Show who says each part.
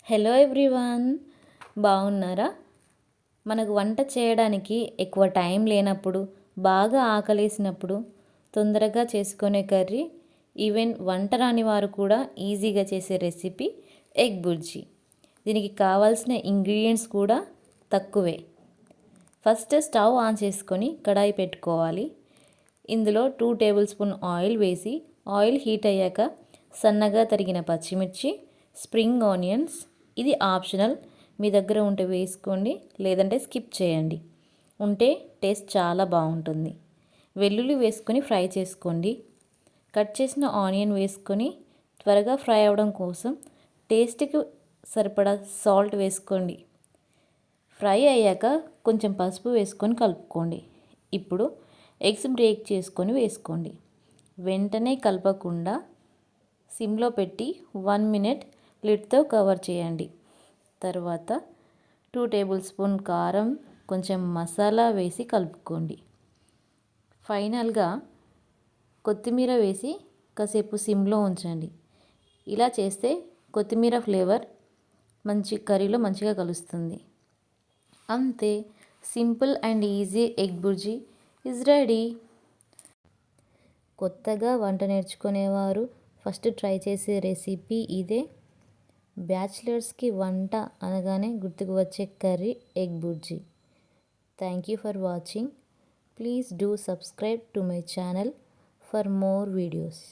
Speaker 1: Hello everyone, బాగున్నారా? మనకు వంట చేయడానికి ఎక్కువ టైం లేనప్పుడు, బాగా ఆకలేసినప్పుడు తొందరగా చేసుకునే కర్రీ, ఈవెన్ వంట రాని వారు కూడా ఈజీగా చేసే రెసిపీ ఎగ్ బుర్జీ. దీనికి కావాల్సిన ఇంగ్రీడియంట్స్ కూడా తక్కువే. ఫస్ట్ స్టవ్ ఆన్ చేసుకొని కడాయి పెట్టుకోవాలి. ఇందులో 2 టేబుల్ స్పూన్ ఆయిల్ వేసి, ఆయిల్ హీట్ అయ్యాక సన్నగా తరిగిన పచ్చిమిర్చి, స్ప్రింగ్ ఆనియన్స్, ఇది ఆప్షనల్, మీ దగ్గర ఉంటే వేసుకోండి, లేదంటే స్కిప్ చేయండి. ఉంటే టేస్ట్ చాలా బాగుంటుంది. వెల్లుల్లి వేసుకొని ఫ్రై చేసుకోండి. కట్ చేసిన ఆనియన్ వేసుకొని త్వరగా ఫ్రై అవ్వడం కోసం టేస్ట్కి సరిపడా సాల్ట్ వేసుకోండి. ఫ్రై అయ్యాక కొంచెం పసుపు వేసుకొని కలుపుకోండి. ఇప్పుడు ఎగ్స్ బ్రేక్ చేసుకొని వేసుకోండి. వెంటనే కలపకుండా సిమ్లో పెట్టి 1 మినిట్ లిడ్తో కవర్ చేయండి. తర్వాత 2 టేబుల్ స్పూన్ కారం, కొంచెం మసాలా వేసి కలుపుకోండి. ఫైనల్గా కొత్తిమీర వేసి కాసేపు సిమ్లో ఉంచండి. ఇలా చేస్తే కొత్తిమీర ఫ్లేవర్ కర్రీలో మంచిగా కలుస్తుంది. అంతే, simple and easy egg bhurji is ready. కొత్తగా వంట నేర్చుకునేవారు ఫస్ట్ ట్రై చేసే రెసిపీ ఇదే. బ్యాచిలర్స్కి వంట అనగానే గుర్తుకు వచ్చే curry egg bhurji. Thank you for watching. Please do subscribe to my channel for more videos.